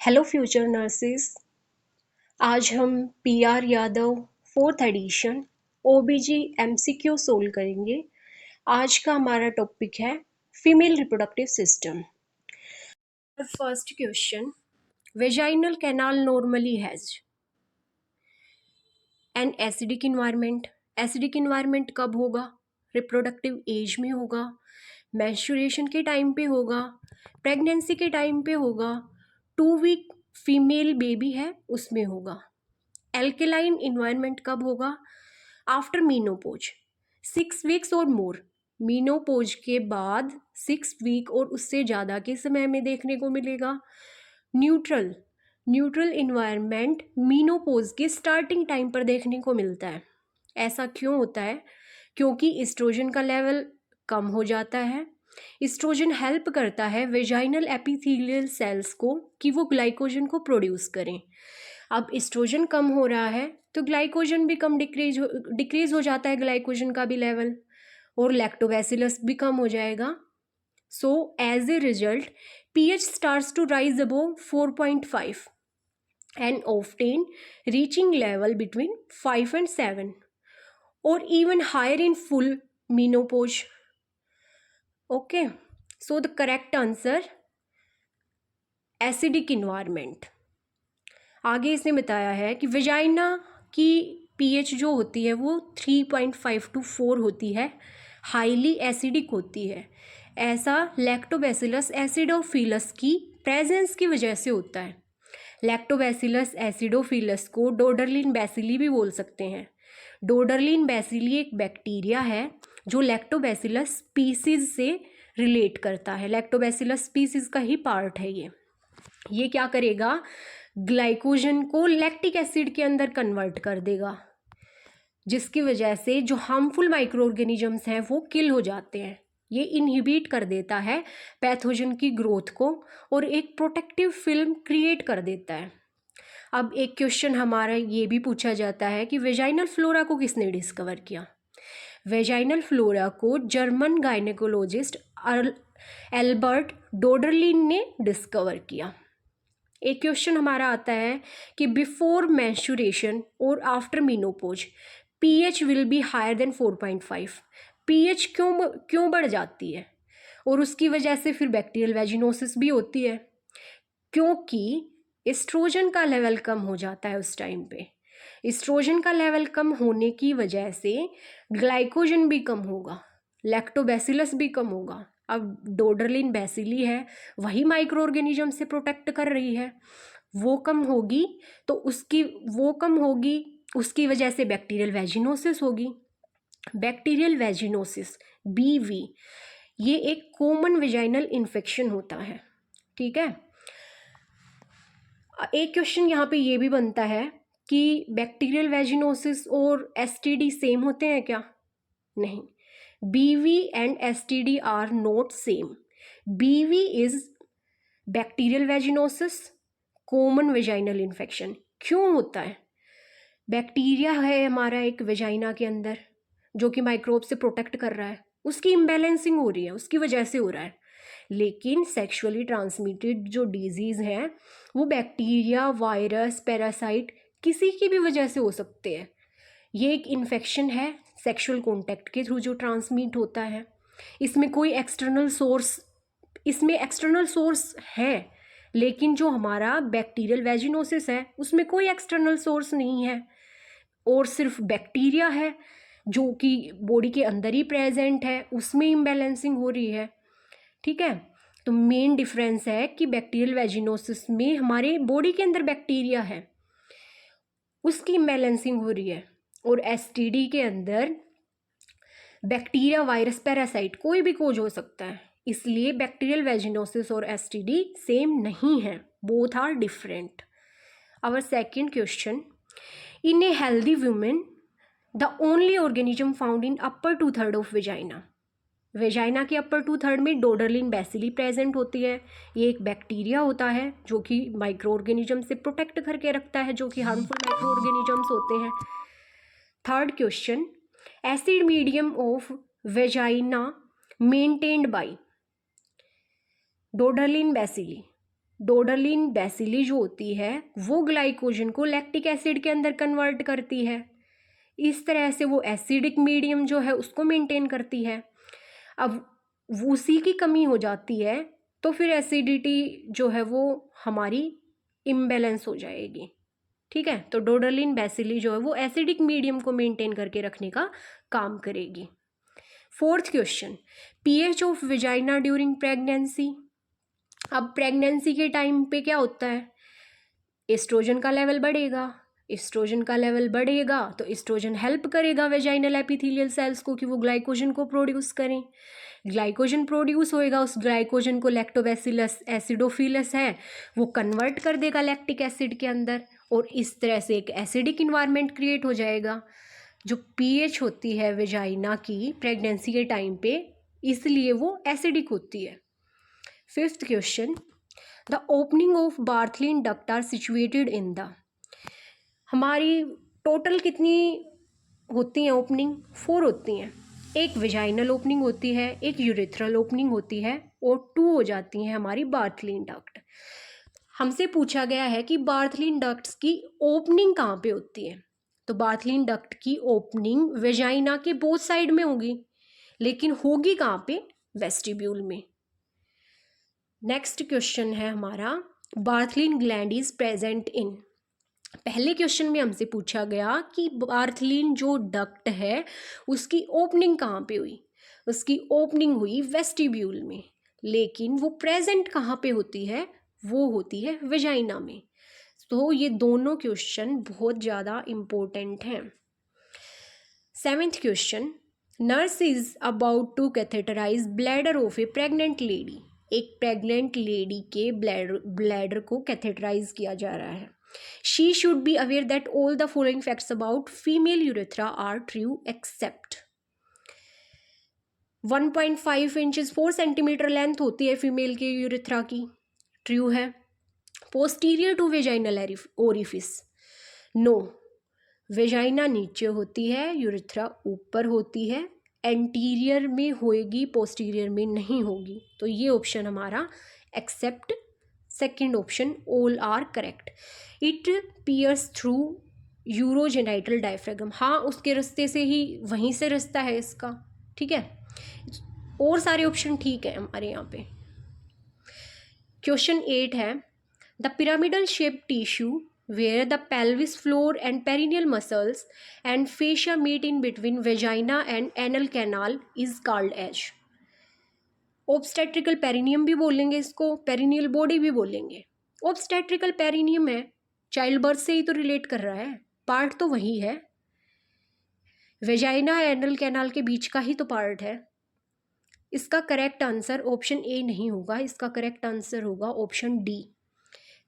Hello future nurses. आज हम PR Yadav fourth edition ओबीजी MCQ solve करेंगे। आज का हमारा टॉपिक है female reproductive system. First question, vaginal canal normally has an acidic environment. Acidic environment कब होगा? रिप्रोडक्टिव एज में होगा, मेंस्ट्रुएशन के टाइम पे होगा, प्रेगनेंसी के टाइम पे होगा, 2 वीक फीमेल बेबी है उसमें होगा। एल्केलाइन इन्वायरमेंट कब होगा? आफ्टर मीनोपोज, 6 वीक्स और मोर। मीनोपोज के बाद 6 वीक और उससे ज़्यादा के समय में देखने को मिलेगा। न्यूट्रल न्यूट्रल इन्वायरमेंट मीनोपोज के स्टार्टिंग टाइम पर देखने को मिलता है। ऐसा क्यों होता है? क्योंकि इस्ट्रोजन का लेवल कम हो जाता है। इस्ट्रोजन हेल्प करता है वेजाइनल एपिथेलियल सेल्स को कि वो ग्लाइकोजन को प्रोड्यूस करें। अब इस्ट्रोजन कम हो रहा है तो ग्लाइकोजन भी कम डिक्रीज हो जाता है, ग्लाइकोजन का भी लेवल, और लैक्टोबैसिलस भी कम हो जाएगा। So as a result pH starts to rise above 4.5 and often reaching level between 5 and 7 or even higher in full menopause. Okay, so the correct answer acidic environment. आगे इसने बताया है कि वेजाइना की pH जो होती है वो 3.5 to 4 होती है, हाईली एसिडिक होती है। ऐसा लैक्टोबैसिलस एसिडोफिलस की प्रेजेंस की वजह से होता है। लैक्टोबैसिलस एसिडोफिलस को डोडरलिन बैसिली भी बोल सकते हैं। डोडरलिन बैसिली एक बैक्टीरिया है जो लैक्टोबैसिलस स्पीसीज से रिलेट करता है। लैक्टोबैसिलस स्पीसीज का ही पार्ट है ये क्या करेगा? ग्लाइकोजन को लैक्टिक एसिड के अंदर कन्वर्ट कर देगा, जिसकी वजह से जो हार्मफुल माइक्रो ऑर्गेनिजम्स हैं वो किल हो जाते हैं। ये इनहिबिट कर देता है पैथोजन की ग्रोथ को और एक प्रोटेक्टिव फिल्म क्रिएट कर देता है। अब एक क्वेश्चन हमारा ये भी पूछा जाता है कि वेजाइनल फ्लोरा को किसने डिस्कवर किया? वेजाइनल फ्लोरा को जर्मन गायनेकोलॉजिस्ट एल्बर्ट डोडरलिन ने डिस्कवर किया। एक क्वेश्चन हमारा आता है कि बिफोर मेंस्ट्रुएशन और after menopause pH will be higher than 4.5। pH क्यों बढ़ जाती है? और उसकी वजह से फिर बैक्टीरियल वेजिनोसिस भी होती है, क्योंकि एस्ट्रोजन का लेवल कम हो जाता है उस टाइम पे। एस्ट्रोजन का लेवल कम होने की वजह से ग्लाइकोजन भी कम होगा, लैक्टोबैसिलस भी कम होगा। अब डोडरलिन बैसिली है, वही माइक्रो ऑर्गेनिज्म से प्रोटेक्ट कर रही है, वो कम होगी तो उसकी वजह से बैक्टीरियल वेजिनोसिस होगी। बैक्टीरियल वेजिनोसिस BV ये एक कॉमन वेजाइनल इन्फेक्शन होता है। ठीक है, एक क्वेश्चन यहाँ पे ये भी बनता है कि बैक्टीरियल वेजिनोसिस और STD सेम होते हैं क्या? नहीं, BV and STD are not same. BV is bacterial vaginosis, common vaginal infection. क्यों होता है? बैक्टीरिया है हमारा एक वेजाइना के अंदर जो कि माइक्रोब से प्रोटेक्ट कर रहा है, उसकी इम्बैलेंसिंग हो रही है, उसकी वजह से हो रहा है। लेकिन सेक्सुअली ट्रांसमिटेड जो डिजीज़ हैं वो बैक्टीरिया, वायरस, पैरासाइट किसी की भी वजह से हो सकते हैं। ये एक इन्फेक्शन है सेक्सुअल कॉन्टैक्ट के थ्रू जो ट्रांसमिट होता है। इसमें एक्सटर्नल सोर्स है, लेकिन जो हमारा बैक्टीरियल वेजिनोसिस है उसमें कोई एक्सटर्नल सोर्स नहीं है और सिर्फ बैक्टीरिया है जो कि बॉडी के अंदर ही प्रेजेंट है, उसमें इम्बैलेंसिंग हो रही है। ठीक है, तो मेन डिफरेंस है कि बैक्टीरियल वेजिनोसिस में हमारे बॉडी के अंदर बैक्टीरिया है, उसकी इम्बैलेंसिंग हो रही है, और STD के अंदर बैक्टीरिया, वायरस, पैरासाइट कोई भी कोज हो सकता है। इसलिए बैक्टीरियल वेजिनोसिस और STD सेम नहीं है, both are different. Our second question, in a healthy women the only organism found in upper 2/3 of vagina. Vagina के अपर 2/3 में डोडरलिन बैसिली प्रेजेंट होती है। ये एक बैक्टीरिया होता है जो कि माइक्रो ऑर्गेनिज्म से प्रोटेक्ट करके रखता है, जो कि हार्मफुल माइक्रो ऑर्गेनिजम्स होते हैं। Third question, acid medium of vagina maintained by Doderlein bacilli. Doderlein bacilli जो होती है वो ग्लाइकोजन को लैक्टिक एसिड के अंदर कन्वर्ट करती है। इस तरह से वो एसिडिक मीडियम जो है उसको मेंटेन करती है। अब उसी की कमी हो जाती है तो फिर एसिडिटी जो है वो हमारी इम्बैलेंस हो जाएगी। ठीक है, तो डोडरलिन बेसिली जो है वो एसिडिक मीडियम को मेंटेन करके रखने का काम करेगी। Fourth question, pH of vagina during pregnancy. अब प्रेगनेंसी के टाइम पे क्या होता है, एस्ट्रोजन का लेवल बढ़ेगा। एस्ट्रोजन का लेवल बढ़ेगा तो एस्ट्रोजन हेल्प करेगा वेजाइनल एपिथेलियल सेल्स को कि वो ग्लाइकोजन को प्रोड्यूस करें। ग्लाइकोजन प्रोड्यूस होएगा, उस ग्लाइकोजन को लैक्टोबैसिलस एसिडोफिलस है वो कन्वर्ट कर देगा लैक्टिक एसिड के अंदर, और इस तरह से एक एसिडिक इन्वायरमेंट क्रिएट हो जाएगा। जो पीएच होती है वेजाइना की प्रेगनेंसी के टाइम पे, इसलिए वो एसिडिक होती है। Fifth question, the opening of Bartholin duct are situated in the. हमारी टोटल कितनी होती हैं ओपनिंग? 4 होती हैं। एक वेजाइनल ओपनिंग होती है, एक यूरेथ्रल ओपनिंग होती है, और 2 हो जाती हैं हमारी बार्थलिन डक्ट। हमसे पूछा गया है कि बार्थलिन डक्ट्स की ओपनिंग कहाँ पे होती है, तो बार्थलिन डक्ट की ओपनिंग वेजाइना के बोथ साइड में होगी, लेकिन होगी कहाँ पे? वेस्टिब्यूल में। नेक्स्ट क्वेश्चन है हमारा, बार्थलिन ग्लैंड इज प्रेजेंट इन। पहले क्वेश्चन में हमसे पूछा गया कि बार्थलिन जो डक्ट है उसकी ओपनिंग कहाँ पे हुई, उसकी ओपनिंग हुई वेस्टिब्यूल में, लेकिन वो प्रेजेंट कहाँ पे होती है? वो होती है वेजाइना में। तो ये दोनों क्वेश्चन बहुत ज़्यादा इम्पोर्टेंट हैं। 7th question, nurse is about to catheterise bladder of a pregnant lady. एक प्रेग्नेंट लेडी के ब्लैडर को कैथेटराइज किया जा रहा है। She should be aware that all the following facts about female urethra are true except 1.5 inches 4 centimetre length होती है female के यूरेथ्रा की, ट्रू है। Posterior to vaginal orifice, no, vagina नीचे होती है, यूरेथ्रा ऊपर होती है, एंटीरियर में होएगी, पोस्टीरियर में नहीं होगी। तो ये ऑप्शन हमारा except, second option all are correct. It pierce through urogenital diaphragm, हाँ उसके रास्ते से ही, वहीं से रास्ता है इसका। ठीक है, और सारे ऑप्शन ठीक है हमारे यहाँ पे। क्वेश्चन 8 है, the pyramidal shape tissue where the pelvis floor and perineal muscles and fascia meet in between vagina and anal canal is called as। obstetrical perineum भी बोलेंगे इसको, पेरिनियल बॉडी भी बोलेंगे। obstetrical perineum है, चाइल्ड बर्थ से ही तो relate कर रहा है, पार्ट तो वही है, वेजाइना एनल कैनाल के बीच का ही तो पार्ट है। इसका करेक्ट आंसर ऑप्शन ए नहीं होगा, इसका करेक्ट आंसर होगा ऑप्शन डी।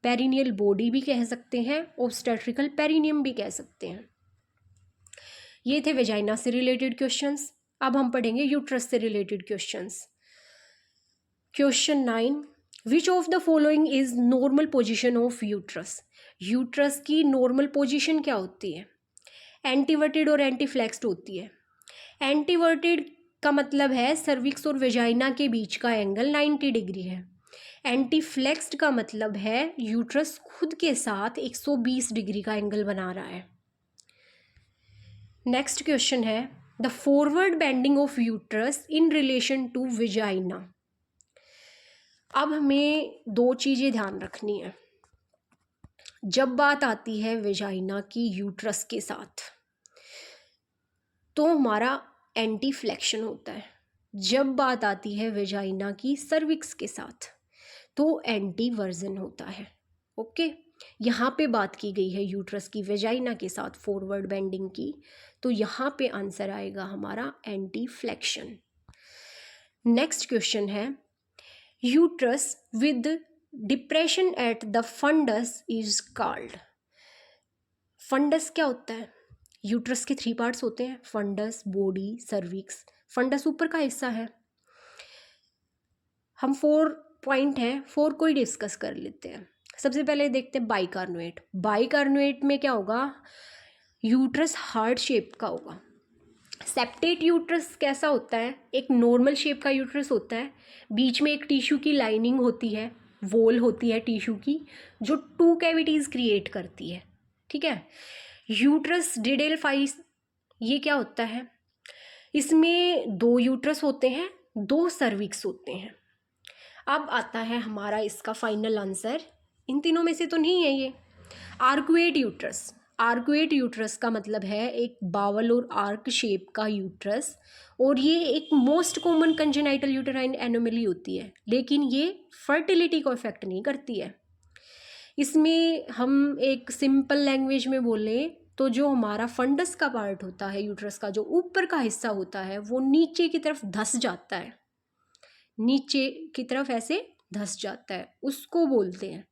पेरिनियल बॉडी भी कह सकते हैं, ऑब्स्टेट्रिकल पेरिनियम भी कह सकते हैं। ये थे वेजाइना से रिलेटेड क्वेश्चंस। अब हम पढ़ेंगे यूट्रस से related questions. Question 9, which of the following is normal position of uterus. Uterus की नॉर्मल पोजीशन क्या होती है? एंटीवर्टेड और एंटीफ्लेक्स्ड होती है। एंटीवर्टेड का मतलब है सर्विक्स और वेजाइना के बीच का एंगल 90 डिग्री है। एंटीफ्लेक्स्ड का मतलब है यूट्रस खुद के साथ 120 डिग्री का एंगल बना रहा है। नेक्स्ट क्वेश्चन है, the forward bending of uterus in relation to vagina. अब हमें 2 चीज़ें ध्यान रखनी है जब बात आती है वेजाइना की यूट्रस के साथ, तो हमारा एंटी फ्लेक्शन होता है। जब बात आती है वेजाइना की सर्विक्स के साथ तो एंटी वर्जन होता है। ओके, यहाँ पे बात की गई है यूट्रस की वेजाइना के साथ फॉरवर्ड बेंडिंग की, तो यहाँ पे आंसर आएगा हमारा एंटी फ्लेक्शन। नेक्स्ट क्वेश्चन है, uterus with depression at the fundus is called. Fundus क्या होता है? यूट्रस के 3 पार्ट्स होते हैं, फंडस, बॉडी, सर्विक्स। फंडस ऊपर का हिस्सा है। हम 4 पॉइंट हैं, 4 को ही डिस्कस कर लेते हैं। सबसे पहले देखते हैं बाइकार्नुएट। बाइकार्नुएट में क्या होगा? यूट्रस हार्ट शेप का होगा। सेप्टेट यूट्रस कैसा होता है? एक नॉर्मल शेप का यूट्रस होता है, बीच में एक टिश्यू की लाइनिंग होती है, वॉल होती है टिश्यू की जो 2 कैविटीज़ क्रिएट करती है, ठीक है। यूट्रस डिडेल्फाइस, ये क्या होता है? इसमें 2 यूट्रस होते हैं, 2 सर्विक्स होते हैं। अब आता है हमारा इसका फाइनल आंसर, इन तीनों में से तो नहीं है ये। आर्कुएट यूट्रस, आर्कुएट यूट्रस का मतलब है एक बावल और आर्क शेप का यूट्रस, और ये एक most common congenital uterine anomaly होती है, लेकिन ये फर्टिलिटी को इफेक्ट नहीं करती है। इसमें हम एक सिंपल लैंग्वेज में बोले तो जो हमारा फंडस का पार्ट होता है यूट्रस का, जो ऊपर का हिस्सा होता है, वो नीचे की तरफ धंस जाता है, नीचे की तरफ ऐसे धंस जाता है, उसको बोलते हैं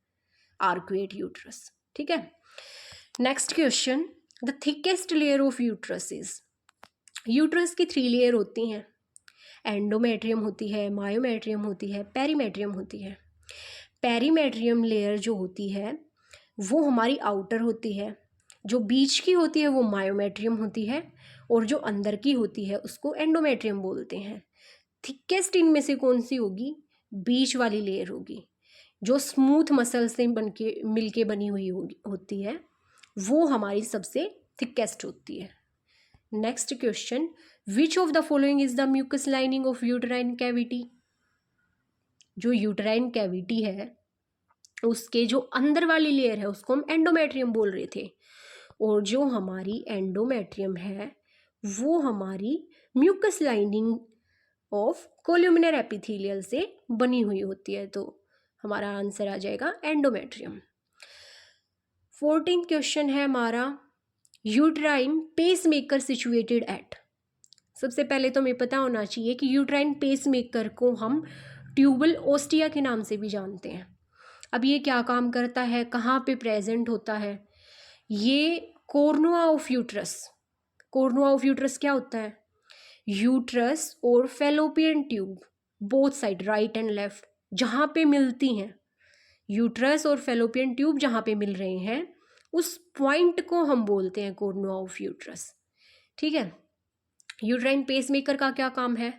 आर्कुएट यूट्रस, ठीक है। Next question, the thickest layer of uterus is, uterus की 3 लेयर होती हैं, एंडोमेट्रियम होती है, मायोमेट्रियम होती है, पेरीमेट्रियम होती है। पेरीमेट्रियम लेयर जो होती है वो हमारी आउटर होती है, जो बीच की होती है वो मायोमेट्रियम होती है, और जो अंदर की होती है उसको एंडोमेट्रियम बोलते हैं। थिकेस्ट इनमें से कौन सी होगी? बीच वाली लेयर होगी, जो स्मूथ मसल से मिल के बनी हुई होती है, वो हमारी सबसे थिकेस्ट होती है। Next question, which of the following is the mucus lining of uterine cavity? जो यूटेराइन कैविटी है उसके जो अंदर वाली लेयर है उसको हम एंडोमेट्रियम बोल रहे थे, और जो हमारी एंडोमेट्रियम है वो हमारी म्यूकस लाइनिंग ऑफ कोल्यूमिनर एपिथेलियल से बनी हुई होती है, तो हमारा आंसर आ जाएगा एंडोमेट्रियम। 14th क्वेश्चन है हमारा, uterine pacemaker situated at. सबसे पहले तो हमें पता होना चाहिए कि यूट्राइन पेस मेकर को हम ट्यूबल ओस्टिया के नाम से भी जानते हैं। अब ये क्या काम करता है, कहाँ पे प्रेजेंट होता है? ये कोर्नुआ ऑफ यूट्रस, कोर्नुआ ऑफ यूट्रस क्या होता है? यूट्रस और fallopian tube both side, right and left, जहाँ पे मिलती हैं, यूट्रस और फेलोपियन ट्यूब जहाँ पे मिल रहे हैं उस पॉइंट को हम बोलते हैं कोर्नुआ ऑफ यूट्रस, ठीक है। यूट्राइन पेसमेकर का क्या काम है?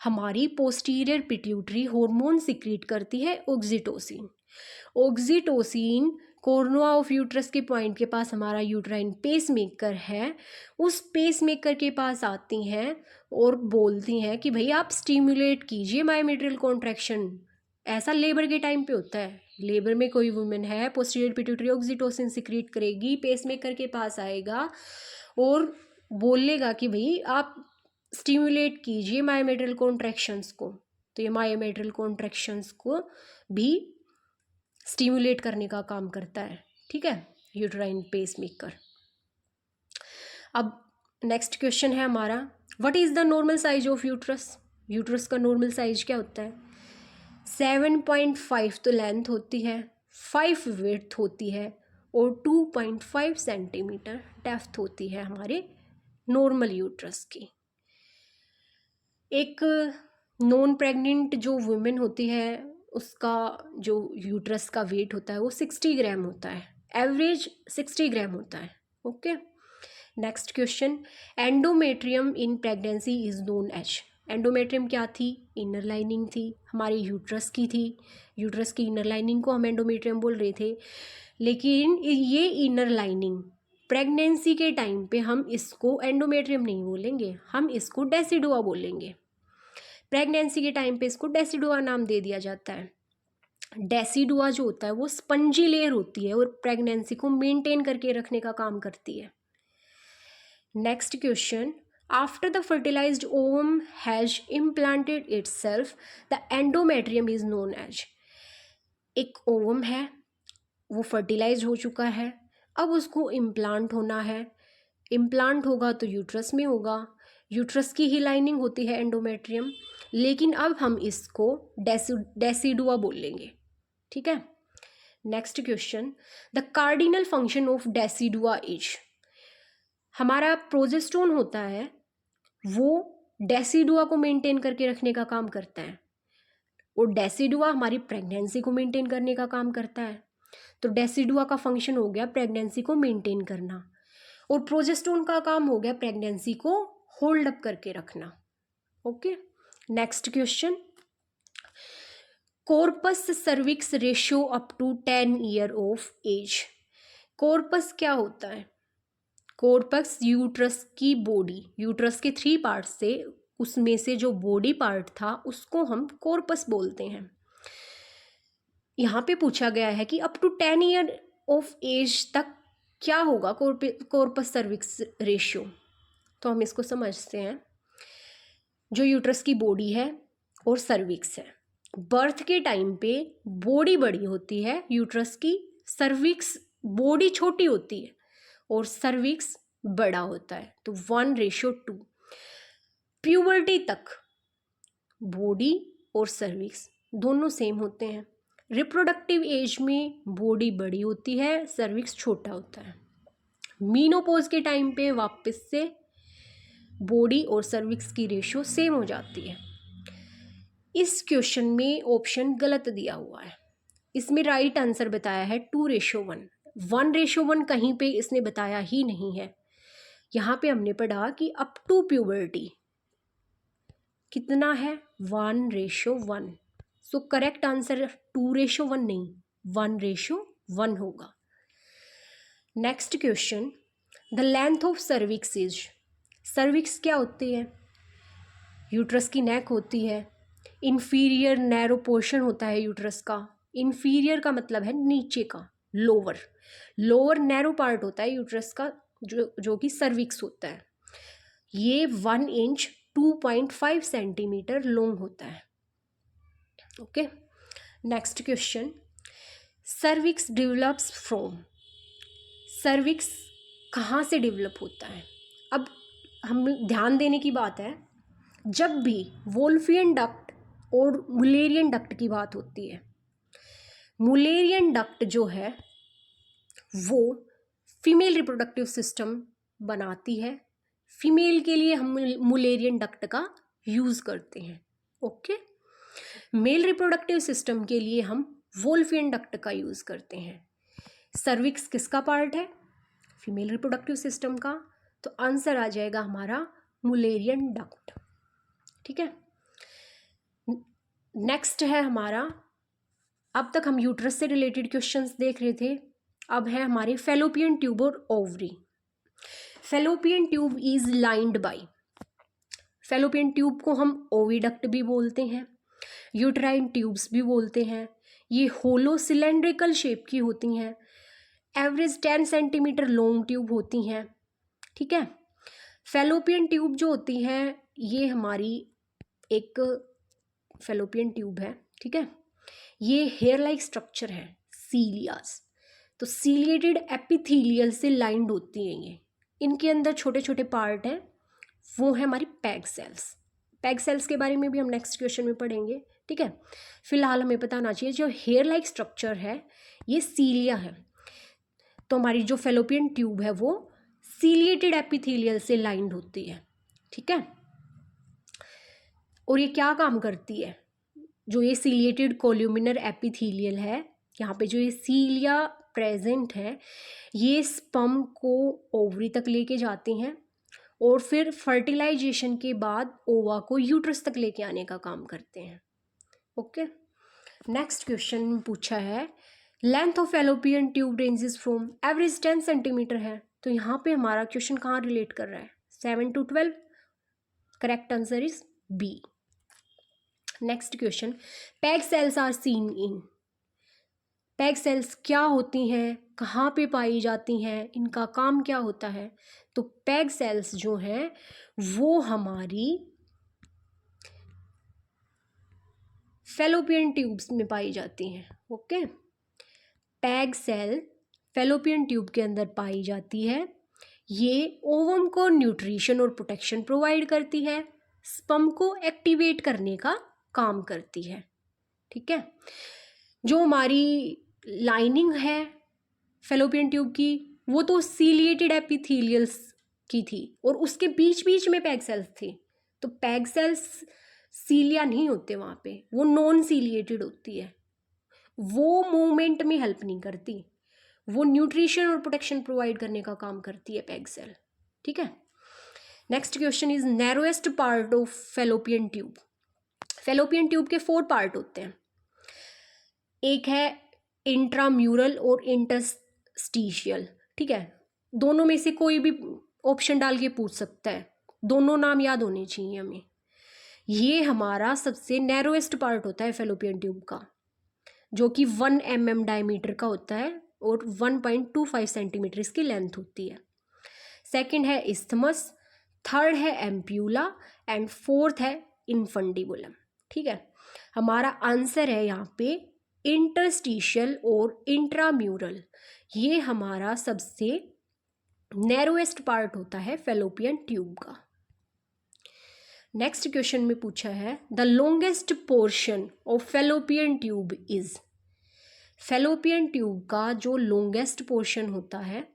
हमारी पोस्टीरियर पिट्यूटरी हार्मोन सिक्रीट करती है ऑक्सीटोसिन, ऑक्सीटोसिन कोर्नुआ ऑफ यूट्रस के पॉइंट के पास हमारा यूट्राइन पेसमेकर है, उस पेसमेकर के पास आती हैं और बोलती हैं कि भाई आप स्टिमुलेट कीजिए मायोमेट्रियल कॉन्ट्रैक्शन। ऐसा लेबर के टाइम पे होता है, लेबर में कोई वुमेन है, पोस्टीरियर पिट्यूटरी ऑक्सीटोसिन सिक्रीट करेगी, पेसमेकर के पास आएगा और बोलेगा कि भाई आप स्टिमुलेट कीजिए मायोमेट्रियल कॉन्ट्रैक्शंस को, तो ये मायोमेट्रियल कॉन्ट्रैक्शंस को भी स्टिमुलेट करने का काम करता है, ठीक है, यूट्राइन पेसमेकर। अब नेक्स्ट क्वेश्चन है हमारा, what is the normal size of uterus? Uterus का नॉर्मल साइज क्या होता है? 7.5 तो लेंथ होती है, 5 विड्थ होती है और 2.5 सेंटीमीटर डेप्थ होती है हमारे नॉर्मल यूट्रस की। एक नॉन प्रेग्नेंट जो वुमेन होती है उसका जो यूट्रस का वेट होता है वो 60 ग्राम होता है, एवरेज 60 ग्राम होता है, okay. Next question, endometrium in pregnancy is known as. Endometrium क्या थी? इनर लाइनिंग थी, हमारी यूट्रस की थी, यूट्रस की इनर लाइनिंग को हम एंडोमेट्रियम बोल रहे थे, लेकिन ये इनर लाइनिंग प्रेगनेंसी के टाइम पे हम इसको एंडोमेट्रियम नहीं बोलेंगे, हम इसको डेसिडुआ बोलेंगे। प्रेगनेंसी के टाइम पे इसको डेसिडुआ नाम दे दिया जाता है। डेसिडुआ जो होता है वो स्पंजी लेयर होती है और प्रेगनेंसी को मेंटेन करके रखने का काम करती है। Next question, after the fertilised ovum has implanted itself the endometrium is known as. एक ओवम है, वो फर्टिलाइज हो चुका है, अब उसको इम्प्लांट होना है, इम्प्लांट होगा तो यूट्रस में होगा, यूट्रस की ही लाइनिंग होती है एंडोमेट्रियम, लेकिन अब हम इसको डेसिडुआ बोलेंगे, ठीक है। Next question, the cardinal function of decidua is. हमारा प्रोजेस्टेरोन होता है वो डेसिडुआ को मेंटेन करके रखने का काम करता है, और डेसिडुआ हमारी प्रेगनेंसी को मेंटेन करने का काम करता है, तो डेसिडुआ का फंक्शन हो गया प्रेगनेंसी को मेंटेन करना, और प्रोजेस्टेरोन का काम हो गया प्रेगनेंसी को होल्ड अप करके रखना, okay. Next question, corpus cervix ratio up to 10 year of age. Corpus क्या होता है? कॉर्पस यूट्रस की बॉडी, यूट्रस के 3 पार्ट से उसमें से जो बॉडी पार्ट था उसको हम कॉर्पस बोलते हैं। यहाँ पे पूछा गया है कि up to 10 year of age तक क्या होगा कॉर्पस सर्विक्स रेशियो। तो हम इसको समझते हैं। जो यूट्रस की बॉडी है और सर्विक्स है, बर्थ के टाइम पे बॉडी बड़ी होती है यूट्रस की, सर्विक्स बॉडी छोटी होती है और सर्विक्स बड़ा होता है, तो 1:2। प्यूबर्टी तक बॉडी और सर्विक्स दोनों सेम होते हैं। रिप्रोडक्टिव एज में बॉडी बड़ी होती है, सर्विक्स छोटा होता है। मीनोपॉज के टाइम पे वापस से बॉडी और सर्विक्स की रेशियो सेम हो जाती है। इस क्वेश्चन में ऑप्शन गलत दिया हुआ है। इसमें राइट आंसर बताया है 2:1। 1:1 कहीं पे इसने बताया ही नहीं है। यहाँ पे हमने पढ़ा कि अप टू प्यूबर्टी कितना है, 1:1। सो करेक्ट आंसर 2:1 नहीं, 1:1 होगा। Next question, the length of cervix is. Cervix क्या होती है? यूट्रस की नेक होती है। इन्फीरियर नैरो पोर्शन होता है यूट्रस का। इन्फीरियर का मतलब है नीचे का, लोअर। लोअर नैरो पार्ट होता है यूट्रस का, जो कि सर्विक्स होता है। ये 1 इंच 2.5 सेंटीमीटर लॉन्ग होता है। Okay, next question, cervix develops from. Cervix कहाँ से डेवलप होता है? अब हम ध्यान देने की बात है, जब भी वोल्फियन डक्ट और मुलेरियन डक्ट की बात होती है, मुलेरियन डक्ट जो है वो फीमेल रिप्रोडक्टिव सिस्टम बनाती है। फीमेल के लिए हम मुलेरियन डक्ट का यूज़ करते हैं। ओके, मेल रिप्रोडक्टिव सिस्टम के लिए हम वोल्फियन डक्ट का यूज़ करते हैं। सर्विक्स किसका पार्ट है? फीमेल रिप्रोडक्टिव सिस्टम का, तो आंसर आ जाएगा हमारा मुलेरियन डक्ट। ठीक है, नेक्स्ट है हमारा, अब तक हम यूट्रस से रिलेटेड क्वेश्चंस देख रहे थे, अब है हमारे फेलोपियन ट्यूब और ovary. Fallopian tube is lined by, fallopian tube को हम ओविडक्ट भी बोलते हैं, यूट्राइन ट्यूब्स भी बोलते हैं। ये होलो सिलेंड्रिकल शेप की होती हैं, एवरेज 10 सेंटीमीटर लॉन्ग ट्यूब होती हैं। ठीक है, फेलोपियन ट्यूब जो होती है ये हमारी एक फेलोपियन ट्यूब है। ठीक है, ये हेयर लाइक स्ट्रक्चर है, सीलियास, तो सीलिएटेड एपिथेलियल से लाइंड होती हैं ये। इनके अंदर छोटे छोटे पार्ट हैं, वो है हमारी पैग सेल्स। पैग सेल्स के बारे में भी हम नेक्स्ट क्वेश्चन में पढ़ेंगे। ठीक है, फिलहाल हमें पता होना चाहिए जो हेयर लाइक स्ट्रक्चर है ये सीलिया है, तो हमारी जो फेलोपियन ट्यूब है वो सीलिएटेड एपिथेलियल से लाइंड होती है। ठीक है, और ये क्या काम करती है? जो ये सीलिएटेड कोल्यूमिनर एपिथेलियल है, यहाँ पे जो ये सीलिया प्रेजेंट है, ये स्पर्म को ओवरी तक लेके जाती हैं और फिर फर्टिलाइजेशन के बाद ओवा को यूट्रस तक लेके आने का काम करते हैं। ओके, नेक्स्ट क्वेश्चन पूछा है, length of fallopian tube ranges from, average 10 centimetre है, तो यहाँ पे हमारा क्वेश्चन कहाँ रिलेट कर रहा है? 7 to 12। Correct answer is B. Next question, peg cells are seen in. Peg cells क्या होती हैं, कहाँ पे पाई जाती हैं, इनका काम क्या होता है? तो पैग सेल्स जो हैं वो हमारी फेलोपियन ट्यूब्स में पाई जाती हैं। Okay, peg cell fallopian tube के अंदर पाई जाती है। ये ओवम को न्यूट्रिशन और प्रोटेक्शन प्रोवाइड करती है, स्पर्म को एक्टिवेट करने का काम करती है। ठीक है, जो हमारी लाइनिंग है फेलोपियन ट्यूब की वो तो सीलिएटेड एपिथेलियल्स की थी और उसके बीच बीच में पैग सेल्स थी, तो पैग सेल्स सीलिया नहीं होते वहाँ पे, वो नॉन सीलिएटेड होती है, वो मूवमेंट में हेल्प नहीं करती, वो न्यूट्रिशन और प्रोटेक्शन प्रोवाइड करने का काम करती है पैग सेल। ठीक है, next question is narrowest part of fallopian tube. Fallopian tube के 4 पार्ट होते हैं। एक है इंट्राम्यूरल और इंटरस्टिशियल, ठीक है। दोनों में से कोई भी ऑप्शन डाल के पूछ सकता है, दोनों नाम याद होने चाहिए हमें। ये हमारा सबसे नैरोएस्ट पार्ट होता है फैलोपियन ट्यूब का, जो कि 1 mm डायमीटर का होता है और 1.25 सेंटीमीटर इसकी लेंथ होती है। सेकंड है इस्थमस, थर्ड है एम्प्यूला एंड फोर्थ है इनफंडिबुलम, ठीक है। हमारा आंसर है यहाँ पे इंटरस्टिशियल और इंट्राम्यूरल, ये हमारा सबसे नैरोएस्ट पार्ट होता है फैलोपियन ट्यूब का। नेक्स्ट क्वेश्चन में पूछा है the longest portion of fallopian tube is. Fallopian tube का जो लॉन्गेस्ट पोर्शन होता है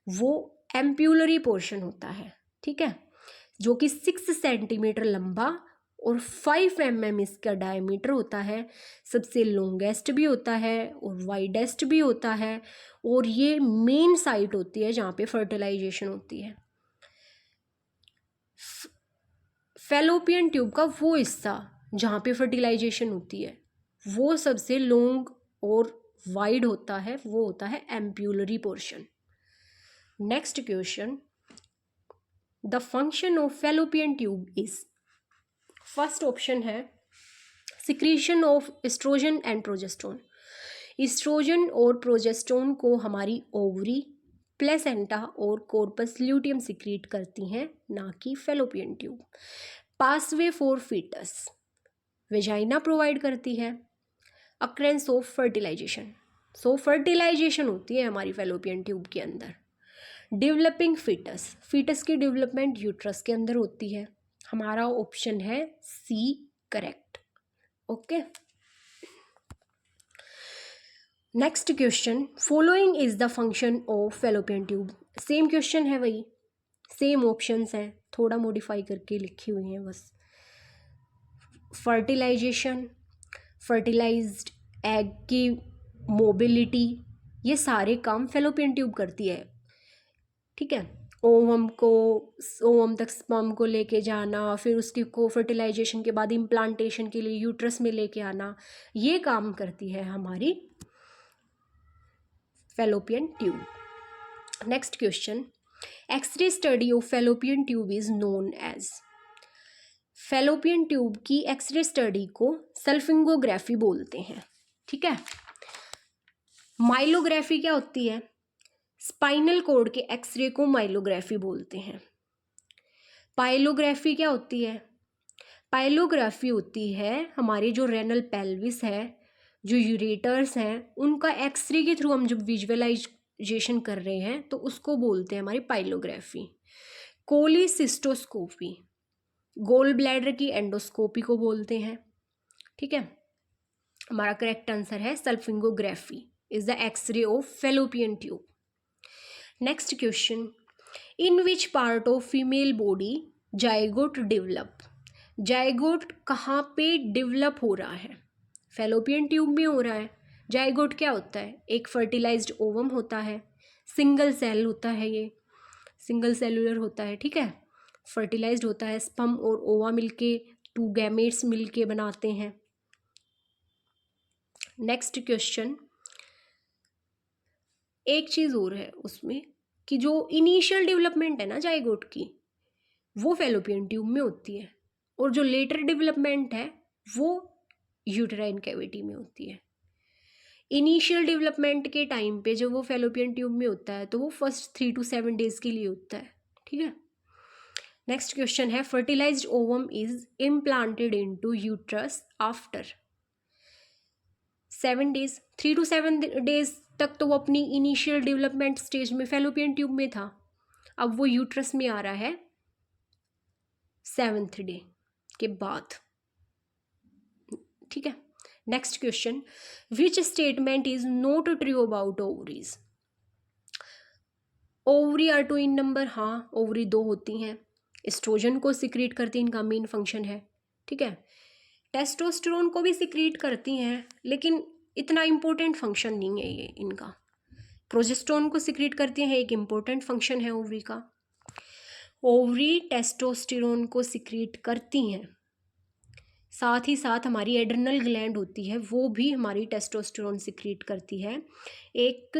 वो एम्प्यूलरी पोर्शन होता है, ठीक है, जो कि 6 सेंटीमीटर लंबा और 5 mm इसका डायमीटर होता है। सबसे लॉन्गेस्ट भी होता है और वाइडेस्ट भी होता है, और ये मेन साइट होती है जहाँ पे फर्टिलाइजेशन होती है। फैलोपियन ट्यूब का वो हिस्सा जहाँ पे फर्टिलाइजेशन होती है वो सबसे लॉन्ग और वाइड होता है, वो होता है ampullary portion. Next question, the function of fallopian tube is. First option है secretion of oestrogen and progesterone. Oestrogen और प्रोजेस्टेरोन को हमारी ओवरी, प्लेसेंटा और कॉर्पस ल्यूटियम सिक्रीट करती हैं, ना कि fallopian tube. Passway for foetus, vagina provide करती है। Occurrence of fertilisation, so fertilisation होती है हमारी फैलोपियन ट्यूब के अंदर। डेवलपिंग फीटस, फीटस की डेवलपमेंट यूट्रस के अंदर होती है। हमारा ऑप्शन है C correct. Okay, next question, following is the function of fallopian tube. Same question है, वही सेम ऑप्शंस हैं, थोड़ा मॉडिफाई करके लिखी हुई हैं बस। फर्टिलाइजेशन, फर्टिलाइज्ड एग की मोबिलिटी, ये सारे काम फैलोपियन ट्यूब करती है, ठीक है। ओवम तक स्पर्म को लेके जाना, फिर उसकी को फर्टिलाइजेशन के बाद इम्प्लांटेशन के लिए यूट्रस में लेके आना, ये काम करती है हमारी fallopian tube. Next question, X ray study of fallopian tube is known as. Fallopian tube की एक्सरे स्टडी को सल्फिंगोग्राफी बोलते हैं, ठीक है। माइलोग्राफी क्या होती है? स्पाइनल कॉर्ड के एक्सरे को माइलोग्राफी बोलते हैं। पाइलोग्राफी क्या होती है? पाइलोग्राफी होती है हमारे जो रेनल पेल्विस है, जो यूरेटर्स हैं, उनका एक्सरे के थ्रू हम जब विजुअलाइजेशन कर रहे हैं तो उसको बोलते हैं हमारी पाइलोग्राफी। कोलिसिस्टोस्कोपी, गोल ब्लैडर की एंडोस्कोपी को बोलते हैं, ठीक है। हमारा करेक्ट आंसर है salpingography is the X-ray of fallopian tube. Next question, in which part of female body zygote develop. Zygote कहाँ पे डेवलप हो रहा है? फैलोपियन ट्यूब में हो रहा है। जाइगोट क्या होता है? एक फर्टिलाइज्ड ओवम होता है, सिंगल सेल होता है, ये सिंगल सेलुलर होता है, ठीक है। फर्टिलाइज्ड होता है, स्पर्म और ओवा मिलके 2 गैमेट्स मिलके बनाते हैं। नेक्स्ट क्वेश्चन, एक चीज़ और है उसमें कि जो इनिशियल डेवलपमेंट है ना जाइगोट की, वो फैलोपियन ट्यूब में होती है, और जो लेटर डेवलपमेंट है वो यूटेराइन कैविटी में होती है। इनिशियल डेवलपमेंट के टाइम पे जब वो फैलोपियन ट्यूब में होता है तो वो फर्स्ट 3 to 7 डेज के लिए होता है, ठीक है। Next question is, fertilised ovum is implanted into uterus after 7 days. 3 to 7 days तक तो वो अपनी इनिशियल डेवलपमेंट स्टेज में फैलोपियन ट्यूब में था, अब वो यूट्रस में आ रहा है 7th डे के बाद, ठीक है। Next question, which statement is not true about ovaries. Ovary are two in number, हाँ ओवरी 2 होती हैं, एस्ट्रोजन को सिक्रीट करती हैं, इनका मेन फंक्शन है, ठीक है। टेस्टोस्टेरोन को भी सिक्रीट करती हैं लेकिन इतना इम्पोर्टेंट फंक्शन नहीं है ये इनका। प्रोजेस्टेरोन को सिक्रीट करती हैं, एक इम्पोर्टेंट फंक्शन है ओवरी का। ओवरी टेस्टोस्टेरोन को सिक्रीट करती हैं, साथ ही साथ हमारी एड्रिनल ग्लैंड होती है, वो भी हमारी टेस्टोस्टेरोन सिक्रीट करती है। एक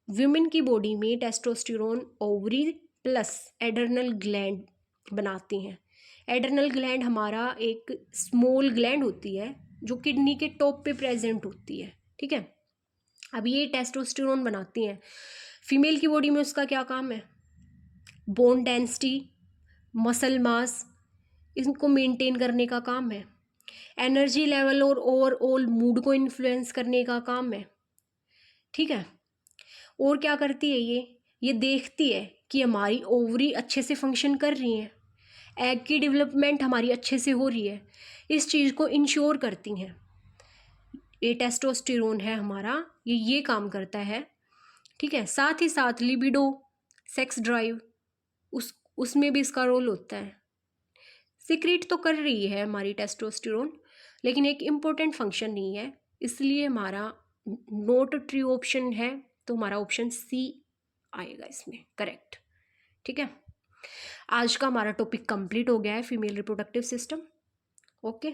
विमेन की बॉडी में testosterone ovary plus adrenal gland बनाती हैं। एड्रिनल ग्लैंड हमारा एक स्मॉल ग्लैंड होती है जो किडनी के टॉप पे प्रेजेंट होती है, ठीक है। अब ये टेस्टोस्टेरोन बनाती हैं। फीमेल की बॉडी में उसका क्या काम है? बोन डेंसिटी, मसल मास, इनको मेंटेन करने का काम है। एनर्जी लेवल और ओवरऑल मूड को इन्फ्लुएंस करने का काम है, ठीक है। और क्या करती है ये देखती है कि हमारी ओवरी अच्छे से फंक्शन कर रही हैं, एग की डेवलपमेंट हमारी अच्छे से हो रही है, इस चीज़ को इंश्योर करती हैं। ये टेस्टोस्टेरोन है हमारा, ये काम करता है, ठीक है। साथ ही साथ लिबिडो, सेक्स ड्राइव, उसमें भी इसका रोल होता है। सिक्रीट तो कर रही है हमारी टेस्टोस्टेरोन, लेकिन एक इम्पोर्टेंट फंक्शन नहीं है, इसलिए हमारा नोट ट्रू ऑप्शन है, तो हमारा ऑप्शन सी आएगा इसमें करेक्ट, ठीक है। आज का हमारा टॉपिक कंप्लीट हो गया है, फीमेल रिप्रोडक्टिव सिस्टम। ओके।